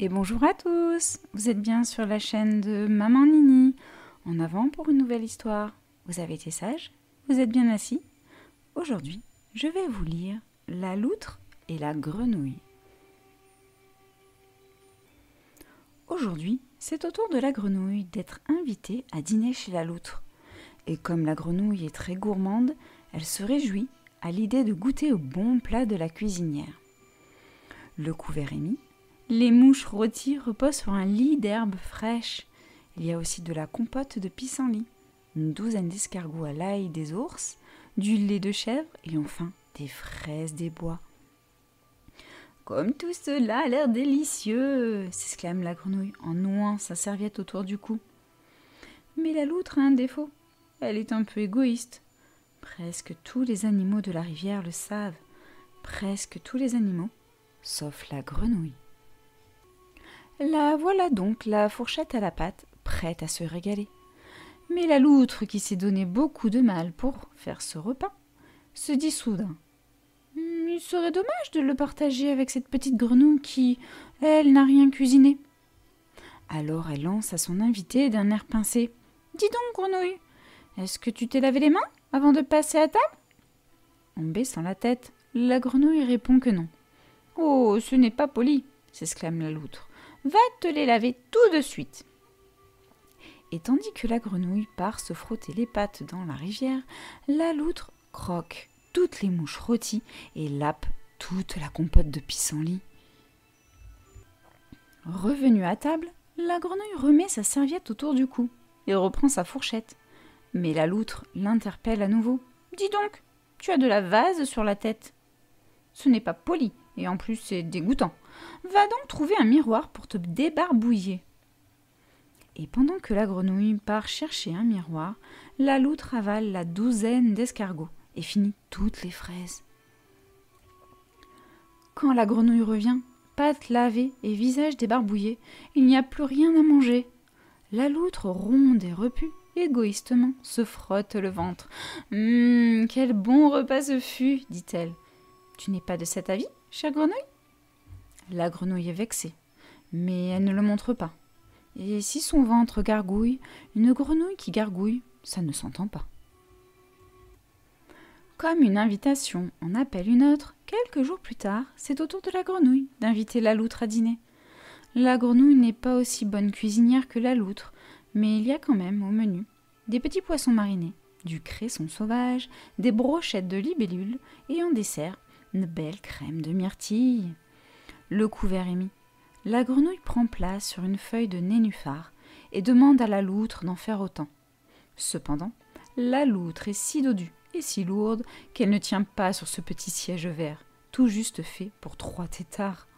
Et bonjour à tous, vous êtes bien sur la chaîne de Maman Nini. En avant pour une nouvelle histoire. Vous avez été sages? Vous êtes bien assis? Aujourd'hui, je vais vous lire La loutre et la grenouille. Aujourd'hui, c'est au tour de la grenouille d'être invitée à dîner chez la loutre. Et comme la grenouille est très gourmande, elle se réjouit à l'idée de goûter au bon plat de la cuisinière. Le couvert est mis. Les mouches rôties reposent sur un lit d'herbes fraîches. Il y a aussi de la compote de pissenlit, une douzaine d'escargots à l'ail des ours, du lait de chèvre et enfin des fraises des bois. Comme tout cela a l'air délicieux, s'exclame la grenouille en nouant sa serviette autour du cou. Mais la loutre a un défaut. Elle est un peu égoïste. Presque tous les animaux de la rivière le savent. Presque tous les animaux, sauf la grenouille. La voilà donc, la fourchette à la pâte, prête à se régaler. Mais la loutre, qui s'est donné beaucoup de mal pour faire ce repas, se dit soudain: il serait dommage de le partager avec cette petite grenouille qui, elle, n'a rien cuisiné. Alors elle lance à son invité d'un air pincé: dis donc, grenouille, est-ce que tu t'es lavé les mains avant de passer à table? En baissant la tête, la grenouille répond que non. Oh, ce n'est pas poli, s'exclame la loutre. Va te les laver tout de suite. Et tandis que la grenouille part se frotter les pattes dans la rivière, la loutre croque toutes les mouches rôties et lappe toute la compote de pissenlit. Revenue à table, la grenouille remet sa serviette autour du cou et reprend sa fourchette. Mais la loutre l'interpelle à nouveau. Dis donc, tu as de la vase sur la tête. Ce n'est pas poli et en plus c'est dégoûtant. Va donc trouver un miroir pour te débarbouiller. Et pendant que la grenouille part chercher un miroir, la loutre avale la douzaine d'escargots et finit toutes les fraises. Quand la grenouille revient, pattes lavées et visage débarbouillé, il n'y a plus rien à manger. La loutre, ronde et repue, égoïstement, se frotte le ventre. Quel bon repas ce fut, dit-elle. Tu n'es pas de cet avis, chère grenouille? La grenouille est vexée, mais elle ne le montre pas. Et si son ventre gargouille, une grenouille qui gargouille, ça ne s'entend pas. Comme une invitation en appelle une autre, quelques jours plus tard, c'est au tour de la grenouille d'inviter la loutre à dîner. La grenouille n'est pas aussi bonne cuisinière que la loutre, mais il y a quand même au menu des petits poissons marinés, du cresson sauvage, des brochettes de libellule et en dessert, une belle crème de myrtille. Le couvert est mis. La grenouille prend place sur une feuille de nénuphar et demande à la loutre d'en faire autant. Cependant, la loutre est si dodue et si lourde qu'elle ne tient pas sur ce petit siège vert, tout juste fait pour 3 têtards.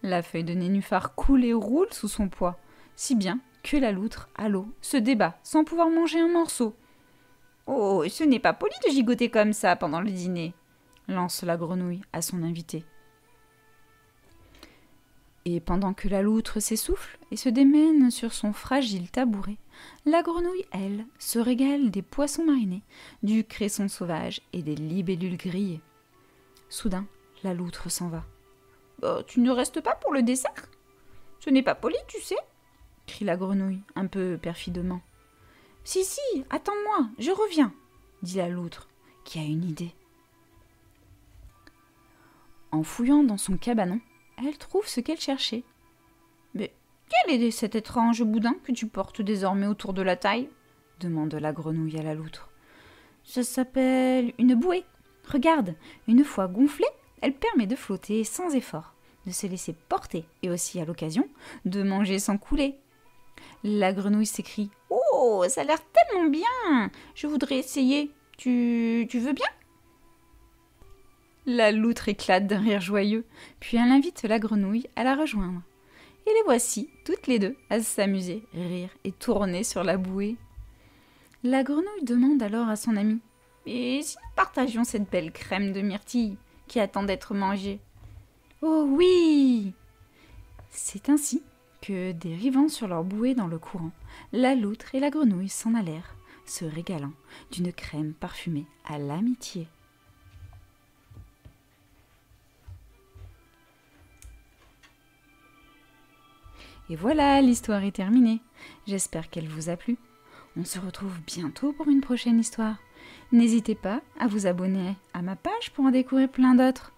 La feuille de nénuphar coule et roule sous son poids, si bien que la loutre, à l'eau, se débat sans pouvoir manger un morceau. « Oh, ce n'est pas poli de gigoter comme ça pendant le dîner !» lance la grenouille à son invité. Et pendant que la loutre s'essouffle et se démène sur son fragile tabouret, la grenouille, elle, se régale des poissons marinés, du cresson sauvage et des libellules grillées. Soudain, la loutre s'en va. « Tu ne restes pas pour le dessert? Ce n'est pas poli, tu sais ?» crie la grenouille, un peu perfidement. « Si, attends-moi, je reviens !» dit la loutre, qui a une idée. En fouillant dans son cabanon, elle trouve ce qu'elle cherchait. « Mais quel est cet étrange boudin que tu portes désormais autour de la taille ?» demande la grenouille à la loutre. « Ça s'appelle une bouée. Regarde, une fois gonflée, elle permet de flotter sans effort, de se laisser porter et aussi, à l'occasion, de manger sans couler. » La grenouille s'écrie: « Oh, ça a l'air tellement bien! Je voudrais essayer. Tu veux bien ?» La loutre éclate d'un rire joyeux, puis elle invite la grenouille à la rejoindre. Et les voici, toutes les deux, à s'amuser, rire et tourner sur la bouée. La grenouille demande alors à son amie: « Et si nous partagions cette belle crème de myrtille qui attend d'être mangée ?»« Oh oui !» C'est ainsi que, dérivant sur leur bouée dans le courant, la loutre et la grenouille s'en allèrent, se régalant d'une crème parfumée à l'amitié. Et voilà, l'histoire est terminée. J'espère qu'elle vous a plu. On se retrouve bientôt pour une prochaine histoire. N'hésitez pas à vous abonner à ma page pour en découvrir plein d'autres.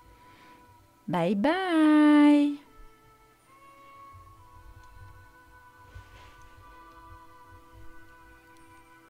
Bye bye!